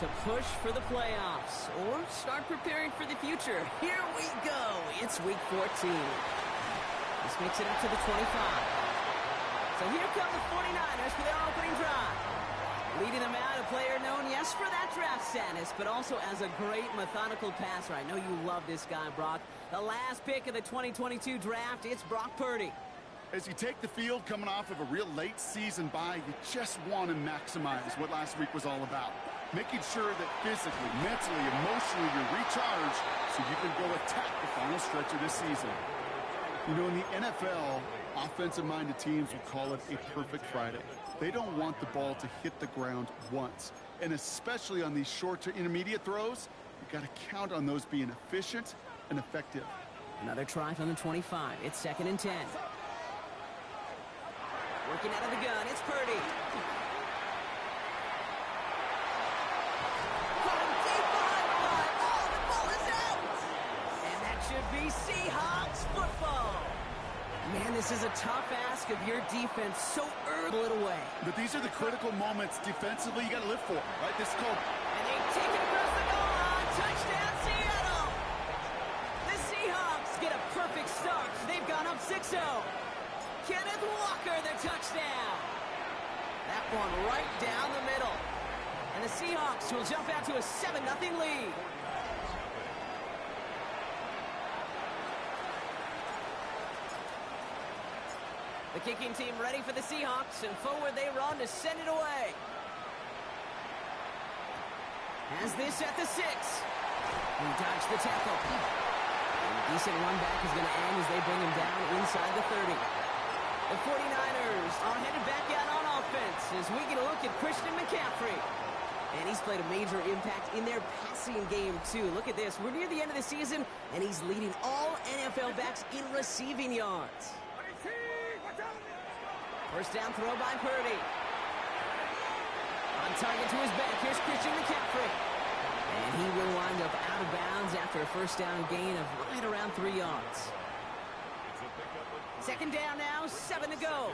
to push for the playoffs or start preparing for the future. Here we go. It's week 14. This makes it up to the 25. So here come the 49ers for their opening drive. Leading them out, a player known, yes, for that draft status, but also as a great methodical passer. I know you love this guy, Brock. The last pick of the 2022 draft, it's Brock Purdy. As you take the field coming off of a real late season bye, you just want to maximize what last week was all about. Making sure that physically, mentally, emotionally you're recharged so you can go attack the final stretch of this season. You know, in the NFL, offensive-minded teams will call it a perfect Friday. They don't want the ball to hit the ground once. And especially on these short to intermediate throws, you've got to count on those being efficient and effective. Another try from the 25. It's 2nd and 10. Working out of the gun, it's Purdy. Going deep behind the line. Oh, the ball is out! And that should be Seahawks football. Man, this is a tough ask of your defense so early away. But these are the critical moments defensively you got to live for, right? This is called... And they take it across the goal line. Touchdown, Seattle! The Seahawks get a perfect start. They've gone up 6-0. Kenneth Walker, the touchdown. That one right down the middle. And the Seahawks will jump out to a 7-0 lead. The kicking team ready for the Seahawks, and forward they run to send it away. Has this at the 6. He dodged the tackle. And a decent run back is going to end as they bring him down inside the 30. The 49ers are headed back out on offense as we get a look at Christian McCaffrey. And he's played a major impact in their passing game, too. Look at this. We're near the end of the season, and he's leading all NFL backs in receiving yards. First down throw by Purdy. On target to his back. Here's Christian McCaffrey. And he will wind up out of bounds after a first down gain of right around 3 yards. 2nd down now, 7 to go.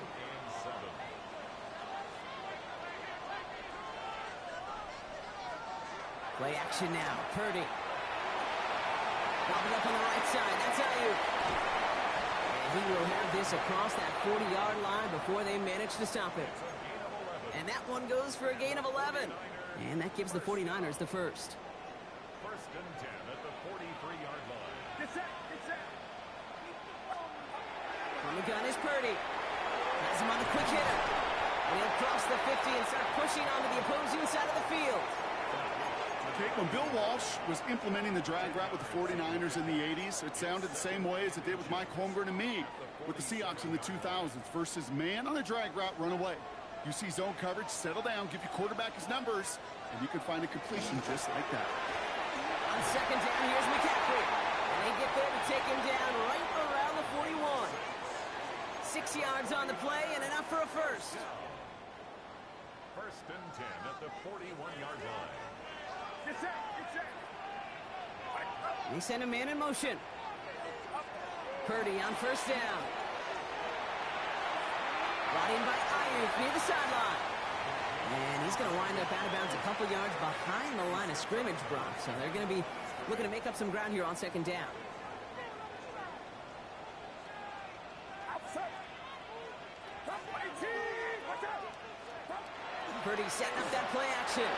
Play action now. Purdy. Popping up on the right side. That's Ayuk. And he will have this across that 40-yard line before they manage to stop it. And that one goes for a gain of 11. And that gives the 49ers the first. 1st and 10 at the 43-yard line. Get set, get set. From the gun is Purdy. Has him on the quick hitter. And he'll cross the 50 and start pushing onto the opposing side of the field. Okay, when Bill Walsh was implementing the drag route with the 49ers in the 80s, it sounded the same way as it did with Mike Holmgren and me with the Seahawks in the 2000s versus man on a drag route, run away. You see zone coverage, settle down, give your quarterback his numbers, and you can find a completion just like that. On 2nd down, here's McCaffrey. And they get there to take him down right around the 41. 6 yards on the play and enough for a first. 1st and 10 at the 41-yard line. Get set, get set. They send a man in motion. Purdy on 1st down. Brought in by Ayuk near the sideline. And he's going to wind up out of bounds a couple yards behind the line of scrimmage, Brock. So they're going to be looking to make up some ground here on 2nd down. Purdy setting up that play action.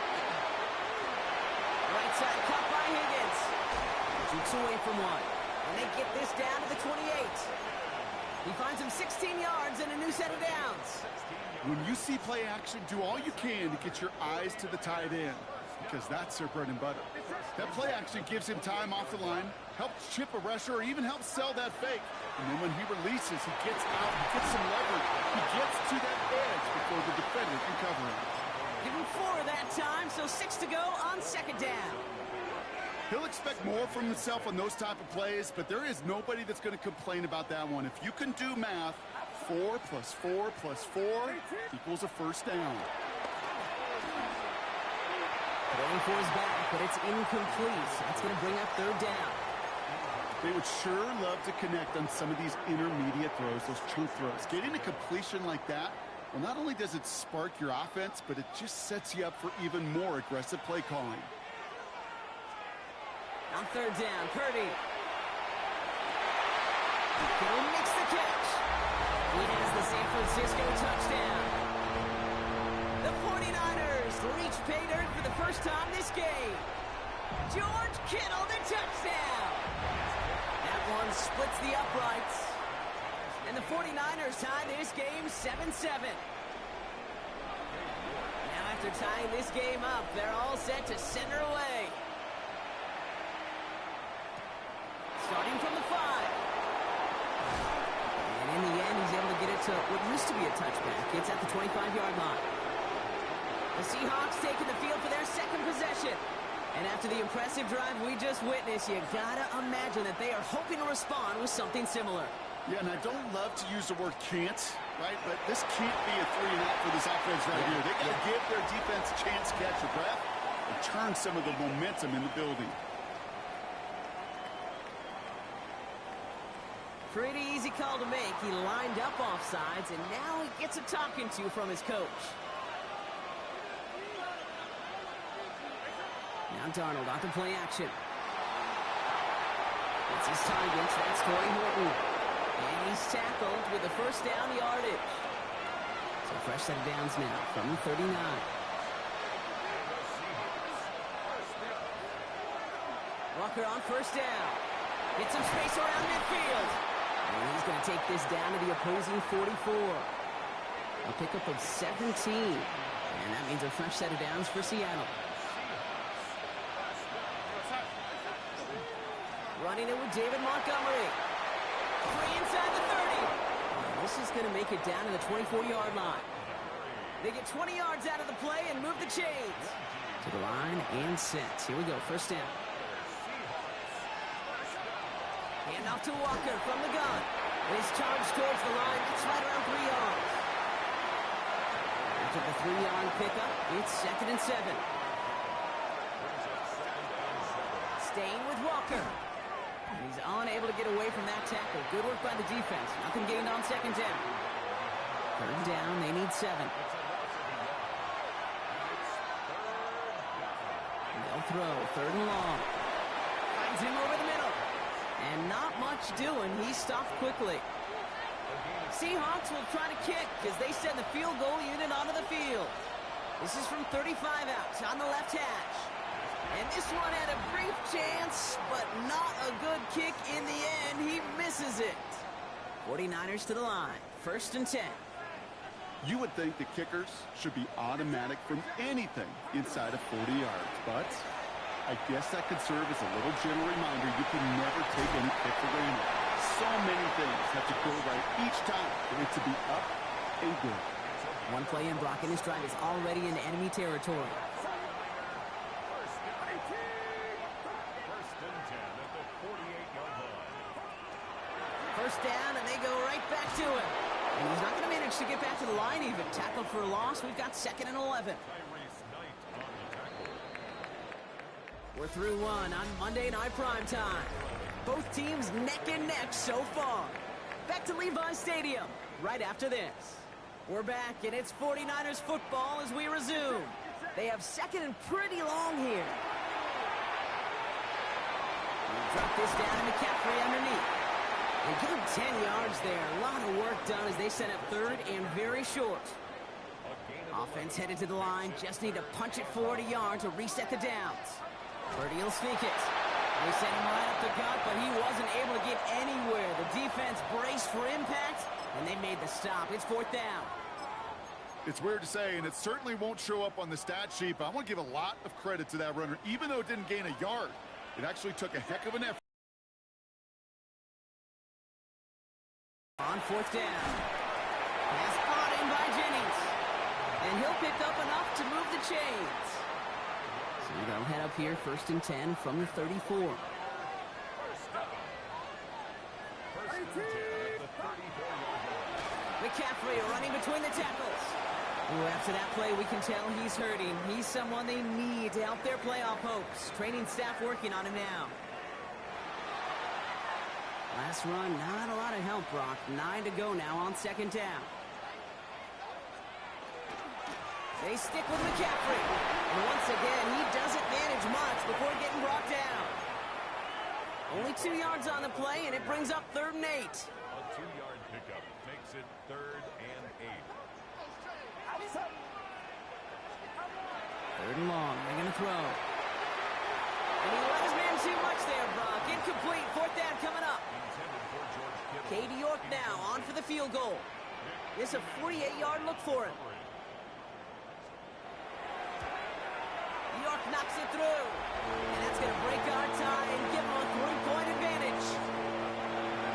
Right side cut by Higgins. Jukes away from one. And they get this down to the 28. He finds him 16 yards and a new set of downs. When you see play action, do all you can to get your eyes to the tight end, because that's their bread and butter. That play action gives him time off the line, helps chip a rusher, or even helps sell that fake. And then when he releases, he gets out, he gets some leverage. He gets to that edge before the defender can cover him. Give him 4 that time, so 6 to go on 2nd down. He'll expect more from himself on those type of plays, but there is nobody that's going to complain about that one. If you can do math, 4 plus 4 plus 4 equals a first down. Throwing for his back, but it's incomplete. That's going to bring up 3rd down. They would sure love to connect on some of these intermediate throws, those chunk throws. Getting a completion like that Well, not only does it spark your offense, but it just sets you up for even more aggressive play calling. On third down, Purdy. Kittle makes the catch. He has the San Francisco touchdown. The 49ers reach pay dirt for the first time this game. George Kittle, the touchdown. That one splits the uprights. And the 49ers tie this game 7-7. Now after tying this game up, they're all set to send her away. Starting from the 5. And in the end, he's able to get it to what used to be a touchback. It's at the 25-yard line. The Seahawks taking the field for their second possession. And after the impressive drive we just witnessed, you gotta imagine that they are hoping to respond with something similar. Yeah, and I don't love to use the word can't, right? But this can't be a 3-and-out for this offense right here. They got to give their defense a chance to catch a breath and turn some of the momentum in the building. Pretty easy call to make. He lined up offsides, and now he gets a talking to from his coach. Now Darnold on to play action. It's his target. That's Torrey Horton. And he's tackled with the first down yardage. So a fresh set of downs now from the 39. Walker on first down. Get some space around midfield. And he's going to take this down to the opposing 44. A pickup of 17. And that means a fresh set of downs for Seattle. Running it with David Montgomery. Free inside the 30. And this is going to make it down to the 24-yard line. They get 20 yards out of the play and move the chains. To the line and set. Here we go, first down. Hand off to Walker from the gun. His charge towards the line. It's right around 3 yards. After the 3-yard pickup, it's 2nd and 7. Staying with Walker. And he's unable to get away from that tackle. Good work by the defense. Nothing gained on 2nd down. 3rd down, they need 7. They'll throw, 3rd and long. Finds him over the middle. And not much doing. He stopped quickly. Seahawks will try to kick as they send the field goal unit onto the field. This is from 35 out on the left hash. And this one had a brief chance, but not a good kick in the end. He misses it. 49ers to the line. 1st and 10. You would think the kickers should be automatic from anything inside of 40 yards, but I guess that could serve as a little gentle reminder you can never take any kick for granted. So many things have to go right each time for it to be up and good. One play in, Brock, and this drive is already in enemy territory. First down, and they go right back to him. And he's not going to manage to get back to the line even. Tackled for a loss. We've got 2nd and 11. We're through one on Monday Night Primetime. Both teams neck and neck so far. Back to Levi's Stadium right after this. We're back, and it's 49ers football as we resume. They have 2nd and pretty long here. Drop this down to McCaffrey underneath. And give him 10 yards there. A lot of work done as they set up 3rd and very short. Offense headed to the line. Just need to punch it 40 yards to reset the downs. Purdy will sneak it. They sent him right up the gut, but he wasn't able to get anywhere. The defense braced for impact, and they made the stop. It's 4th down. It's weird to say, and it certainly won't show up on the stat sheet, but I want to give a lot of credit to that runner. Even though it didn't gain a yard, it actually took a heck of an effort. On 4th down. Pass caught in by Jennings. And he'll pick up enough to move the chains. So they'll head up here, 1st and 10 from the 34. McCaffrey running between the tackles. Ooh, after that play, we can tell he's hurting. He's someone they need to help their playoff hopes. Training staff working on him now. Last run, not a lot of help, Brock. 9 to go now on 2nd down. They stick with McCaffrey. And once again, he doesn't manage much before getting brought down. Only 2 yards on the play, and it brings up 3rd and 8. A 2-yard pickup makes it 3rd and 8. 3rd and long. They're going to throw. And he let his man too much there, Brock. Incomplete. 4th down coming up. Intended for George Kittle. Katie York now on for the field goal. This is a 48-yard look for him. York knocks it through. And that's going to break our tie and give him a 3-point advantage.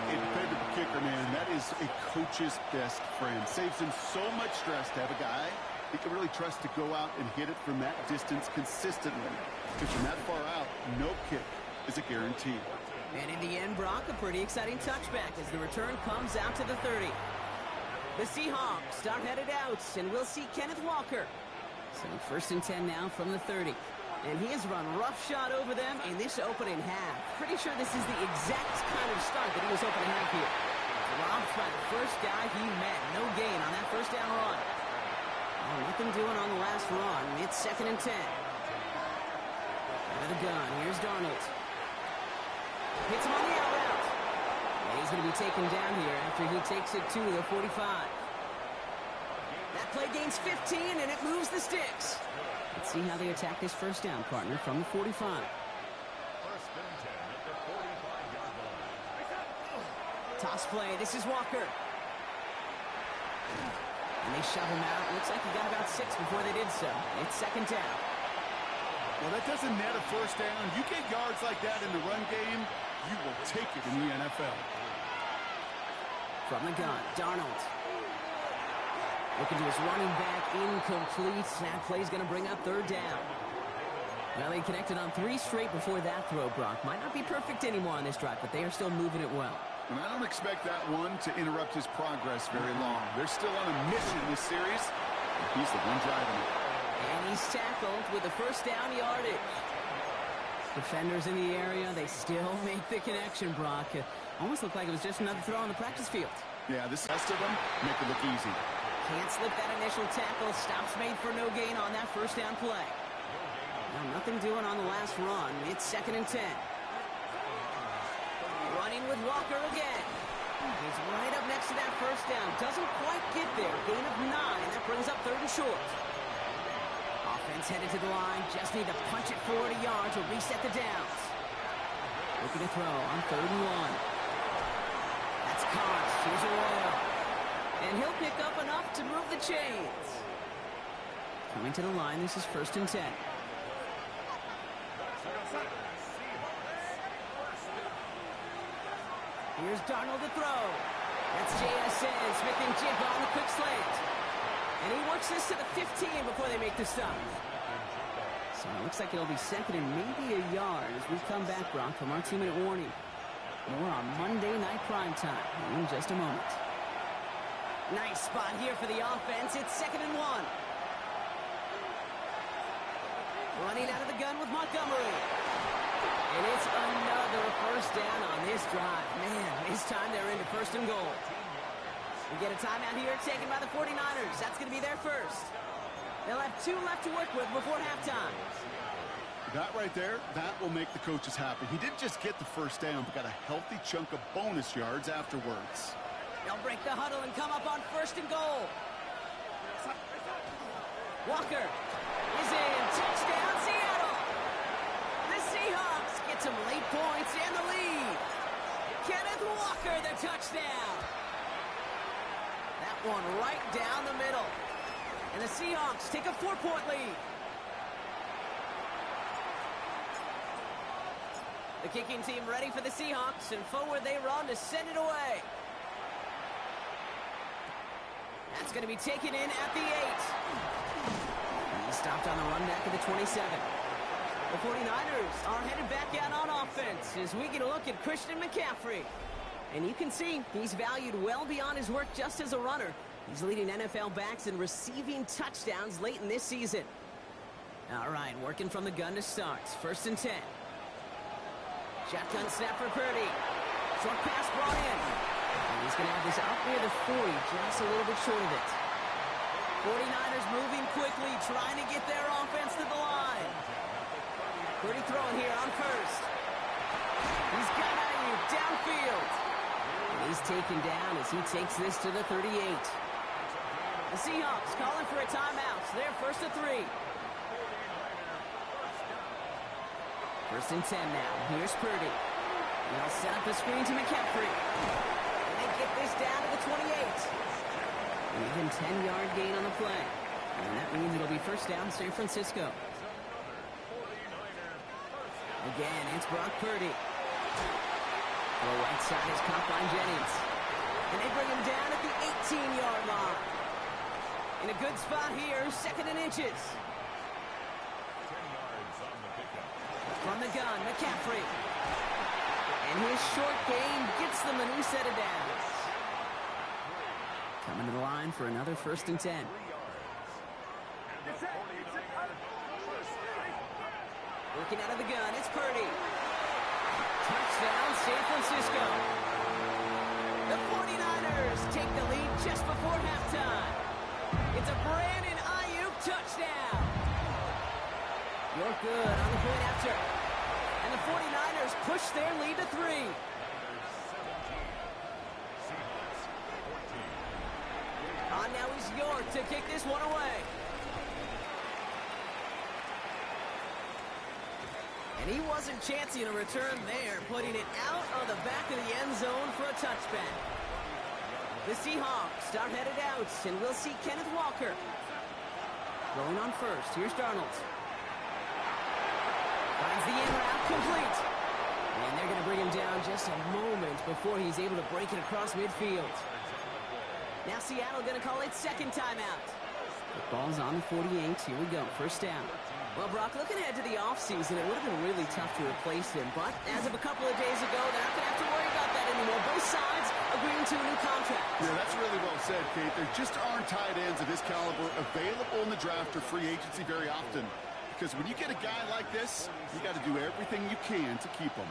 A dependable kicker, man. That is a coach's best friend. Saves him so much stress to have a guy he can really trust to go out and hit it from that distance consistently. Because from that far out, no kick is a guarantee. And in the end, Brock, a pretty exciting touchback as the return comes out to the 30. The Seahawks start headed out, and we'll see Kenneth Walker. So 1st and 10 now from the 30. And he has run roughshod over them in this opening half. Pretty sure this is the exact kind of start that he was hoping to have here. Robbed by the first guy he met. No gain on that 1st down run. Oh, nothing doing on the last run. It's 2nd and 10. Out of the gun. Here's Darnold. Hits him on the out route. And he's going to be taken down here after he takes it to the 45. That play gains 15, and it moves the sticks. Let's see how they attack this 1st down, partner, from the 45. 1st and 10 at the 45-yard line. Toss play. This is Walker. And they shove him out. Looks like he got about 6 before they did so. It's 2nd down. Well, that doesn't net a 1st down. You get yards like that in the run game, you will take it in the NFL. From the gun, Darnold. Looking to his running back, incomplete. That play's going to bring up 3rd down. Well, they connected on 3 straight before that throw, Brock. Might not be perfect anymore on this drive, but they are still moving it well. And I don't expect that one to interrupt his progress very long. They're still on a mission this series, and he's the one driving it. And he's tackled with the 1st down yardage. Defenders in the area, they still make the connection, Brock. Almost looked like it was just another throw on the practice field. Yeah, this rest of them make it look easy. Can't slip that initial tackle. Stops made for no gain on that 1st down play. Now, nothing doing on the last run. It's 2nd and 10. Running with Walker again. He's right up next to that 1st down. Doesn't quite get there. Gain of 9. That brings up 3rd and short. Offense headed to the line. Just need to punch it 40 yards to reset the downs. Looking to throw on 3rd and 1. That's caught. Here's Arroyo. And he'll pick up enough to move the chains. Coming to the line, this is 1st and 10. Here's Darnold to throw. That's JSN. Smith and Jigba on the quick slant. And he works this to the 15 before they make the stop. So it looks like it'll be 2nd and maybe a yard as we come back, Brock, from our 2-minute warning. More on Monday Night Primetime in just a moment. Nice spot here for the offense. It's 2nd and 1. Running out of the gun with Montgomery. And it's another 1st down on this drive. Man, this time they're into 1st and goal. We get a timeout here taken by the 49ers. That's going to be their first. They'll have 2 left to work with before halftime. That right there, that will make the coaches happy. He didn't just get the 1st down, but got a healthy chunk of bonus yards afterwards. They'll break the huddle and come up on 1st and goal. Walker is in. Touchdown, Seattle. The Seahawks get some late points and the lead. Kenneth Walker, the touchdown. That one right down the middle. And the Seahawks take a 4-point lead. The kicking team ready for the Seahawks, and forward they run to send it away. That's going to be taken in at the 8. And he stopped on the run back of the 27. The 49ers are headed back out on offense as we get a look at Christian McCaffrey. And you can see he's valued well beyond his work just as a runner. He's leading NFL backs in receiving touchdowns late in this season. All right, working from the gun to start. 1st and 10. Shotgun snap for Purdy. Short pass brought in. And he's going to have this out near the 40, just a little bit short of it. 49ers moving quickly, trying to get their offense to the line. Purdy throwing here on first. He's got Ayuk downfield. And he's taken down as he takes this to the 38. The Seahawks calling for a timeout. So they're first and 3. First and 10 now. Here's Purdy. They'll set up the screen to McCaffrey. And they get this down to the 28. An even 10-yard gain on the play. And that means it'll be first down San Francisco. Again, it's Brock Purdy. To the right side is Compline Jennings. And they bring him down at the 18-yard line. In a good spot here, second and inches. 10 yards on the pickup. From the gun, McCaffrey. And his short gain gets them a new set of downs. Coming to the line for another first and 10. 3 yards. And the 49ers first down. Working out of the gun, it's Purdy. Touchdown, San Francisco. The 49ers take the lead just before halftime. It's a Brandon Ayuk touchdown. You're good on the point after. And the 49ers push their lead to 3. Seahawks 14. On now is York to kick this one away. And he wasn't chancing a return there, putting it out on the back of the end zone for a touchback. The Seahawks are headed out, and we'll see Kenneth Walker. Going on first, here's Darnold. Finds the in route complete. And they're going to bring him down just a moment before he's able to break it across midfield. Now Seattle going to call its second timeout. The ball's on the 48. Here we go. First down. Well, Brock, looking ahead to the offseason, it would have been really tough to replace him. But as of a couple of days ago, they're not going to have to worry about that anymore. Both sides agreeing to a new contract. Yeah, that's really well said, Kate. There just aren't tight ends of this caliber available in the draft or free agency very often. Because when you get a guy like this, you got to do everything you can to keep him.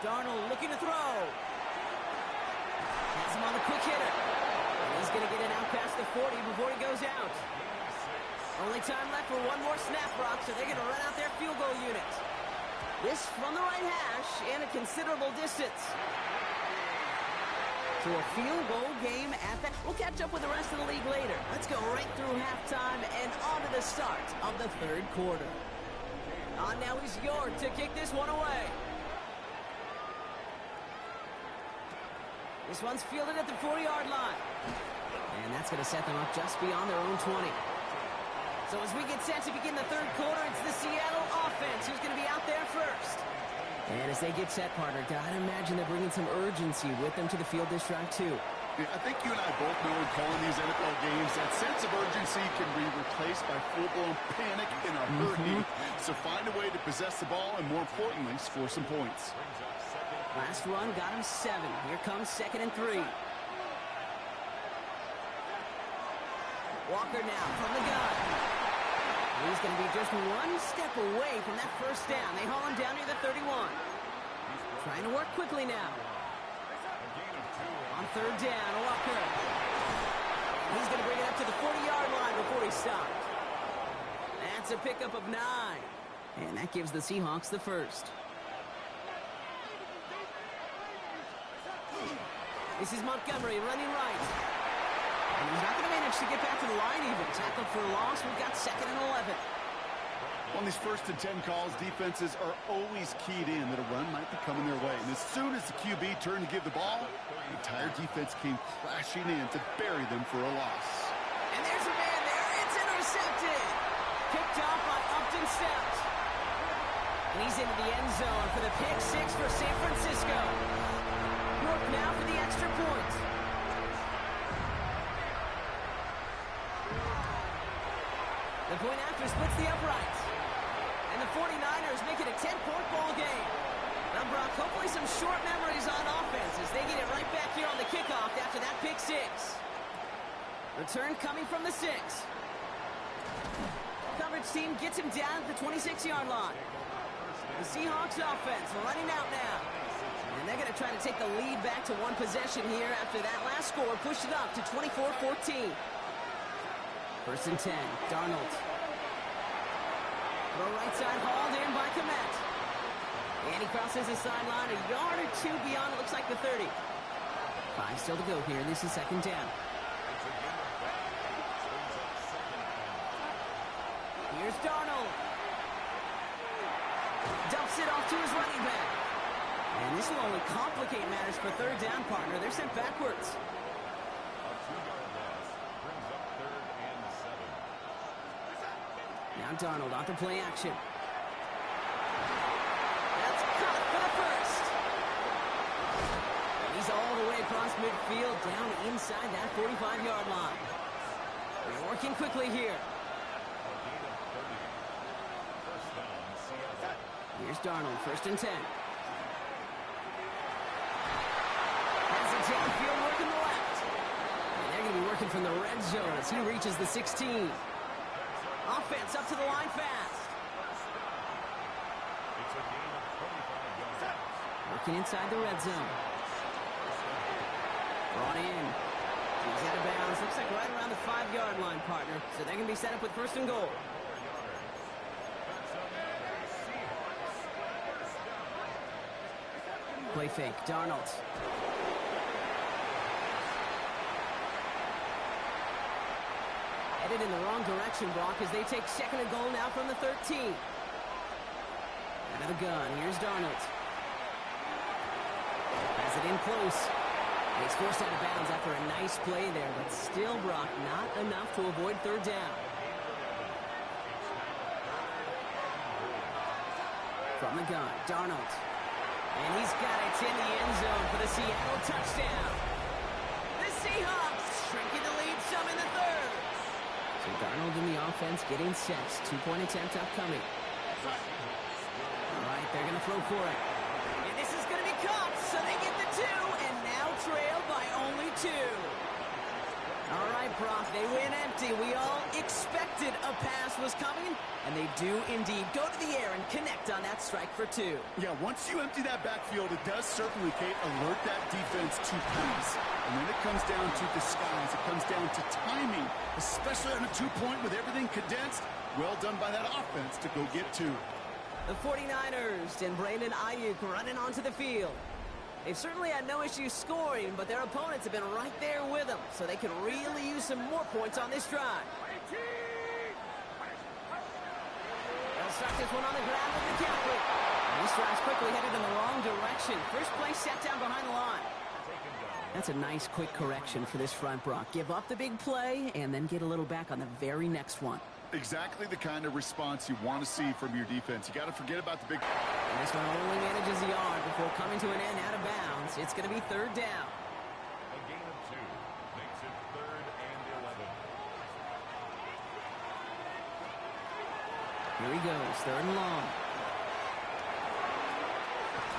Darnold looking to throw. Has him on the quick hitter. And he's going to get it out past the 40 before he goes out. Only time left for one more snap, Brock, so they're going to run out their field goal unit. This from the right hash and a considerable distance. To a field goal game at that. We'll catch up with the rest of the league later. Let's go right through halftime and on to the start of the third quarter. On now is York to kick this one away. This one's fielded at the 40-yard line. And that's going to set them up just beyond their own 20. So as we get set to begin the third quarter, it's the Seattle offense who's going to be out there first. And as they get set, partner, gotta imagine they're bringing some urgency with them to the field this drive, too. Yeah, I think you and I both know in calling these NFL games, that sense of urgency can be replaced by full-blown panic in a hurry. So find a way to possess the ball and, more importantly, score some points. Last run got him 7. Here comes second and 3. Walker now from the gun. He's going to be just one step away from that first down. They haul him down near the 31. Trying to work quickly now. On third down, Walker. He's going to bring it up to the 40-yard line before he stopped. That's a pickup of 9. And that gives the Seahawks the first. This is Montgomery running right. And he's not going to manage to get back to the line even. Tackled for a loss. We've got second and 11. On these first and 10 calls, defenses are always keyed in that a run might be coming their way. And as soon as the QB turned to give the ball, the entire defense came crashing in to bury them for a loss. And there's a man there. It's intercepted. Picked off by Upton Stout. And he's into the end zone for the pick 6 for San Francisco. York now for the extra point. The point after splits the uprights. And the 49ers make it a 10-point ball game. Now, Brock, hopefully some short memories on offense as they get it right back here on the kickoff after that pick 6. Return coming from the 6. Coverage team gets him down at the 26-yard line. The Seahawks offense running out now. And And they're going to try to take the lead back to one possession here after that last score pushed it up to 24-14. First and 10, Darnold. Throw right side, hauled in by Komet. And he crosses the sideline a yard or two beyond, it looks like the 30. 5 still to go here. This is second down. Here's Darnold. Dumps it off to his running back. And this will only complicate matters for third down, partner. They're sent backwards. Now Darnold off the play action. That's caught for the first. And he's all the way across midfield, down inside that 45-yard line. They're working quickly here. Here's Darnold, first and 10. Has it downfield, working the left. And they're going to be working from the red zone as he reaches the 16. Offense up to the line fast. Working inside the red zone. Brought in. He's out of bounds. Looks like right around the 5-yard line, partner. So they're going to be set up with first and goal. Play fake. Darnold. Headed in the wrong direction, Brock, as they take second and goal now from the 13. Out of the gun. Here's Darnold. Has it in close. And he's forced out of bounds after a nice play there, but still, Brock, not enough to avoid third down. From the gun, Darnold. And he's got it in the end zone for the Seattle touchdown. The Seahawks shrinking the lead some in the third. So Darnold in the offense getting sets. 2-point attempt upcoming. All right, they're going to throw for it. And this is going to be caught, so they get the 2, and now trail by only 2. All right, Brock, they win empty. We all expected a pass was coming, and they do indeed go to the air and connect on that strike for 2. Yeah, once you empty that backfield, it does certainly, Kate, alert that defense to pass. And then it comes down to disguise. It comes down to timing, especially on a 2-point with everything condensed. Well done by that offense to go get 2. The 49ers and Brandon Ayuk running onto the field. They've certainly had no issue scoring, but their opponents have been right there with them, so they could really use some more points on this drive. They'll start this one on the ground with McCaffrey. And this drive's quickly headed in the wrong direction. First play set down behind the line. That's a nice quick correction for this front, Brock. Give up the big play and then get a little back on the very next one. Exactly the kind of response you want to see from your defense. You got to forget about the big... And this one only manages the yard before coming to an end out of bounds. It's going to be third down. A gain of 2 makes it 3rd and 11. Here he goes, third and long.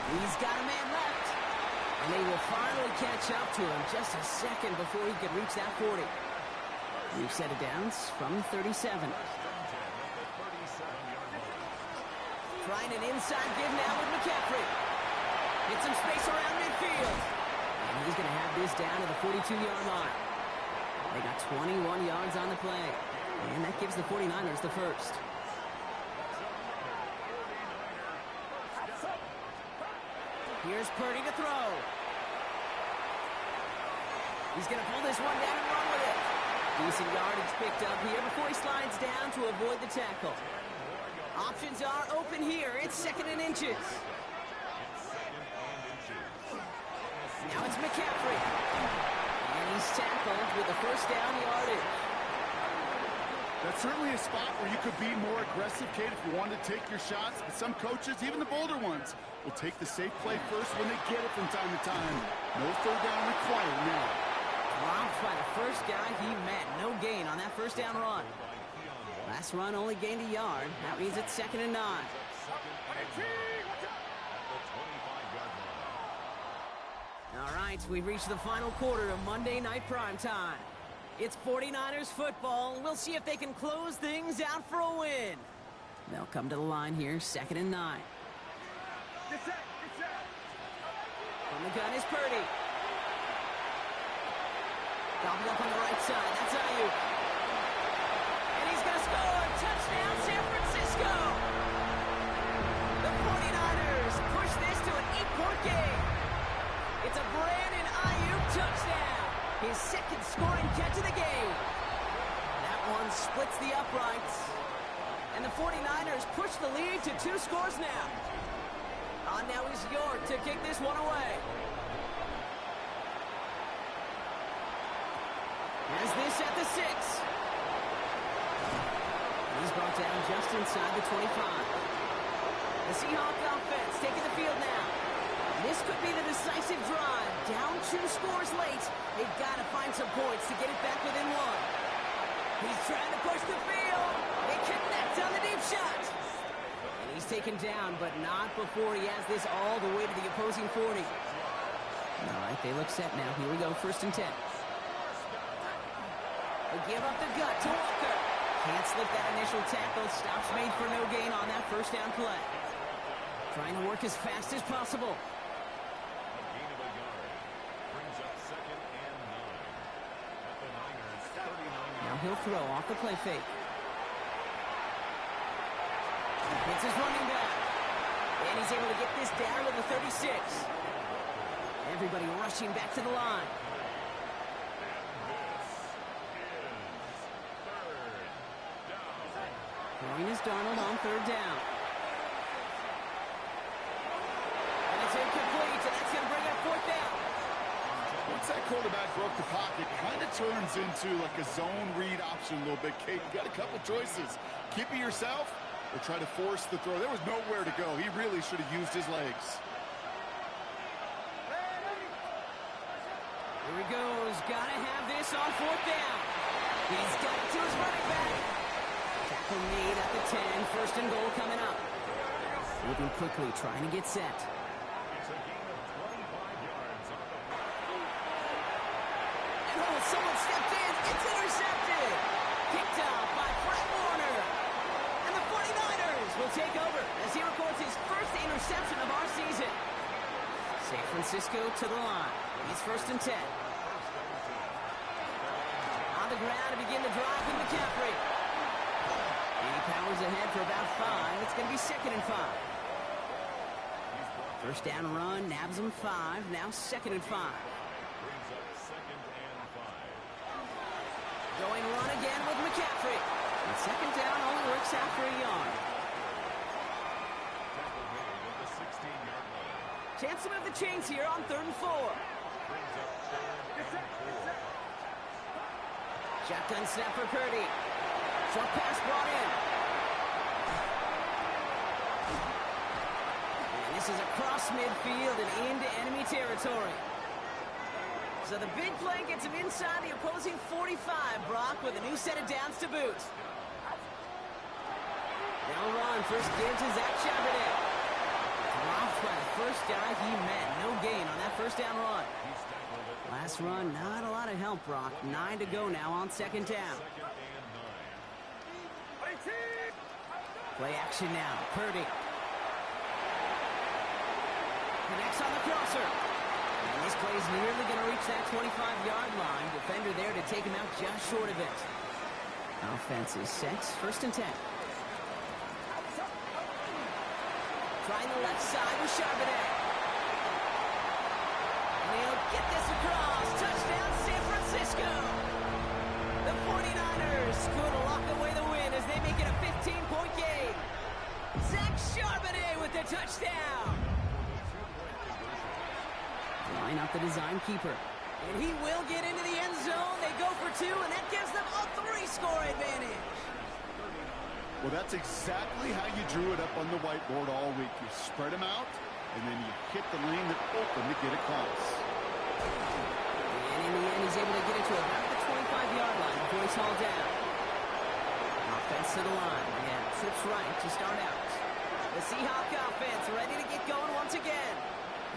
He's got a man left. And they will finally catch up to him just a second before he could reach that 40. We've set it down from 37. Trying an inside give now with McCaffrey. Get some space around midfield. And he's going to have this down to the 42-yard line. They got 21 yards on the play. And that gives the 49ers the first. Here's Purdy to throw. He's going to pull this one down and run with it. Decent yardage picked up here before he slides down to avoid the tackle. Options are open here. It's 2nd and inches. Now it's McCaffrey. And he's tackled with the first down yardage. That's certainly a spot where you could be more aggressive, Kate, if you wanted to take your shots. But some coaches, even the bolder ones, will take the safe play first when they get it from time to time. No third down required now. Dropped by the first guy he met. No gain on that first down run. Last run only gained a yard. That means it's 2nd and 9. All right, we've reached the final quarter of Monday Night Primetime. It's 49ers football. We'll see if they can close things out for a win. They'll come to the line here, 2nd and 9. From the gun is Purdy. Gobbled up on the right side. That's Ayuk. And he's going to score. Touchdown, San Francisco. The 49ers push this to an 8-point game. It's a Brandon Ayuk touchdown. His second scoring catch of the game. That one splits the uprights. And the 49ers push the lead to 2 scores now. Now is York to kick this one away. Has this at the 6. He's brought down just inside the 25. The Seahawks offense taking the field now. This could be the decisive drive. Down 2 scores late. They've got to find some points to get it back within 1. He's trying to push the field. They connect on the deep shot. And he's taken down, but not before he has this all the way to the opposing 40. All right, they look set now. Here we go, 1st and 10. They give up the gut to Walker. Can't slip that initial tackle. Stops made for no gain on that 1st down play. Trying to work as fast as possible. Gain of a yard. Brings up 2nd and 9. At the Niners, 39. Now he'll throw off the play fake. It's his running back. And he's able to get this down to the 36. Everybody rushing back to the line. Throwing is Darnold on 3rd down. And it's incomplete, and that's going to bring up 4th down. Once that quarterback broke the pocket, kind of turns into like a zone read option a little bit. Kate, you got a couple choices. Keep it yourself or try to force the throw. There was nowhere to go. He really should have used his legs. Here he goes. Got to have this on 4th down. He's got it to his running back. Tackle made at the 10. 1st and goal coming up. Moving quickly, trying to get set. It's a gain of 25 yards on the And oh, someone stepped in. It's intercepted. Picked off by Fred Warner. And the 49ers will take over as he records his 1st interception of our season. San Francisco to the line. He's 1st and 10. On the ground to begin the drive with McCaffrey. He powers ahead for about 5. It's going to be 2nd and 5. 1st down run, nabs him 5. Now 2nd and 5. brings up 2nd and 5. Going run again with McCaffrey. And 2nd down only works out for a yard. Tackle made at the 16-yard line. Chance to move the chains here on 3rd and 4. Brings up 3rd and 4. Shotgun snap for Purdy. Short pass brought in. And this is across midfield and into enemy territory. So the big play gets him inside the opposing 45, Brock, with a new set of downs to boot. They'll run. First give to Zach Charbonnet. Dropped by the first guy he met. No gain on that 1st down run. Last run, not a lot of help, Brock. 9 to go now on 2nd down. 2nd and 9. Play action now. Purdy. Connects on the crosser. And this play is nearly going to reach that 25-yard line. Defender there to take him out just short of it. Offense is set. 1st and 10. Trying the left side with Charbonnet. And he'll get this across. Touchdown, San Francisco. The 49ers could lock away the win as they make it a 15-point game. Zach Charbonnet with the touchdown. Line up the design keeper. And he will get into the end zone. They go for 2, and that gives them a 3-score advantage. Well, that's exactly how you drew it up on the whiteboard all week. You spread them out, and then you hit the lane that opened to get across. And in the end, he's able to get it to about the 25-yard line before he's hauled down. Offense to the line. And trips right to start out. The Seahawk offense ready to get going once again.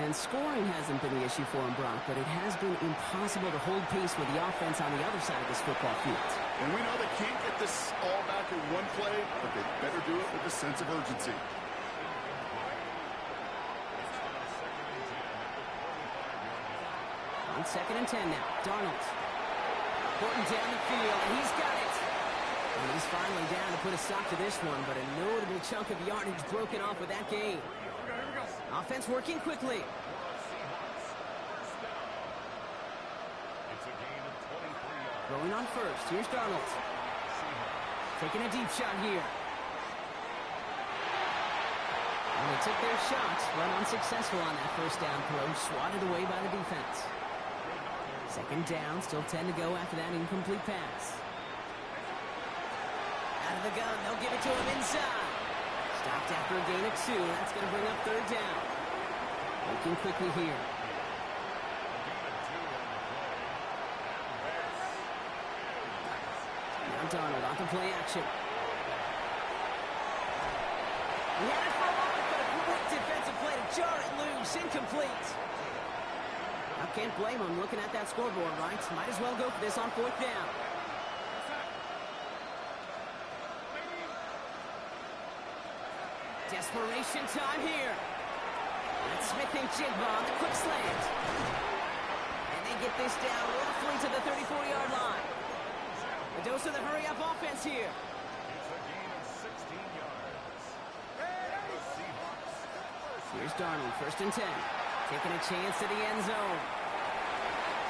And scoring hasn't been the issue for him, Brock, but it has been impossible to hold pace with the offense on the other side of this football field. And we know they can't get this all back in one play, but they better do it with a sense of urgency. On 2nd and 10 now. Darnold. Porting down the field, and he's got it. And he's finally down to put a stop to this one, but a notable chunk of yardage broken off with that gain. Offense working quickly. It's a gain of 23 yards. Throwing on first. Here's Darnold. Taking a deep shot here. And they took their shots, but unsuccessful on that first down throw. Swatted away by the defense. 2nd down, still 10 to go after that incomplete pass. Out of the gun, they'll give it to him inside. Stopped after a gain of 2. That's going to bring up 3rd down. Working quickly here. Now Darnold on the play action. He had it for a moment, but a quick defensive play to jar it loose. Incomplete. I can't blame him looking at that scoreboard, right? Might as well go for this on 4th down. Desperation time here. That's Smith and Jigba on the quick slant. And they get this down roughly to the 34-yard line. A dose of the hurry-up offense here. It's a gain of 16 yards. Here's Darnold, 1st and 10. Taking a chance to the end zone.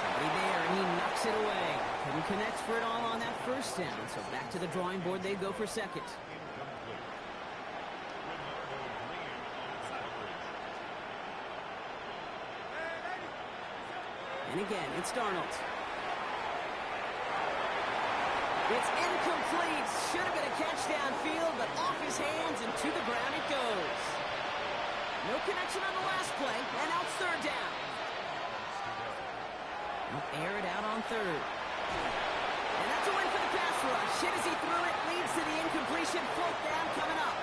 Somebody there, and he knocks it away. Couldn't connect for it all on that first down, so back to the drawing board they go for 2nd. And again, it's Darnold. It's incomplete. Should have been a catch downfield, but off his hands and to the ground it goes. No connection on the last play, and now it's 3rd down. They'll air it out on 3rd. And that's a win for the pass rush. Hit as he threw it, leads to the incompletion. 4th down coming up.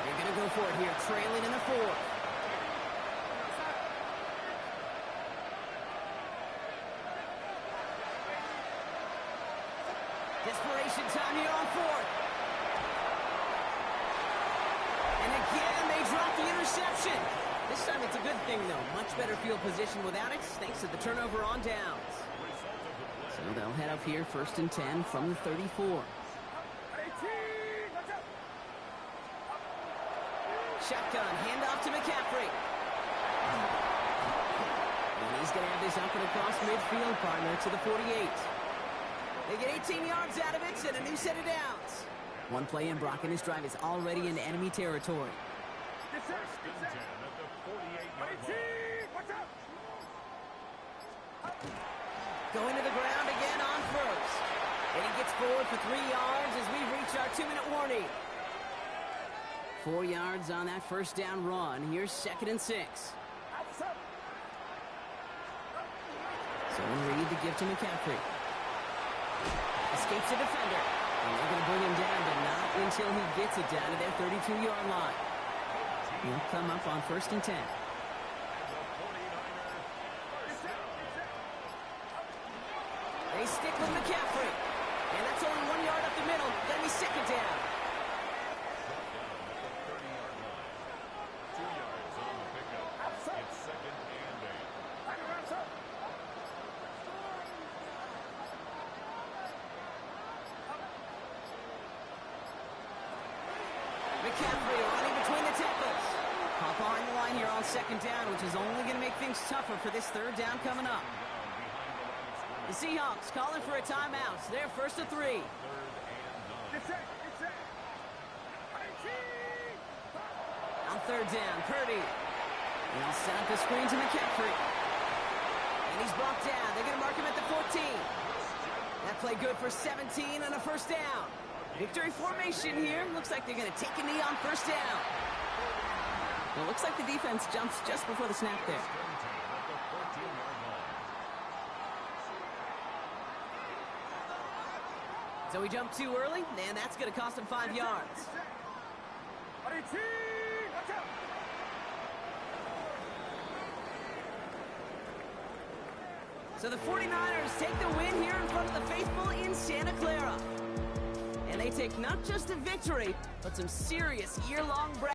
They're going to go for it here, trailing in the 4th. Desperation time here on 4th. And again, they drop the interception. This time it's a good thing, though. Much better field position without it, thanks to the turnover on downs. So they'll head up here, 1st and 10 from the 34. Shotgun, handoff to McCaffrey. And he's going to have this up and across midfield, partner, to the 48. They get 18 yards out of it and a new set of downs. One play in, Brock, and his drive is already into enemy territory. First and 10 at the 48-yard line. Going to the ground again on first. And he gets forward for 3 yards as we reach our 2-minute warning. 4 yards on that first down run. Here's 2nd and 6. So Reed the give to McCaffrey. Escapes the defender. And they're going to bring him down, but not until he gets it down to their 32-yard line. He'll come up on 1st and 10. They stick with McCaffrey. And that's only 1 yard up the middle. Then we 2nd down. McCaffrey running between the tackles. Caught behind the line here on 2nd down, which is only going to make things tougher for this 3rd down coming up. The Seahawks calling for a timeout. They're 1st and 3. On 3rd down, Purdy. And he'll set up the screen to McCaffrey. And he's brought down. They're going to mark him at the 14. That play good for 17 and a 1st down. Victory formation here. Looks like they're going to take a knee on 1st down. Well, looks like the defense jumps just before the snap there. So he jumped too early, and that's going to cost him 5 yards. So the 49ers take the win here in front of the faithful in Santa Clara. And they take not just a victory, but some serious year-long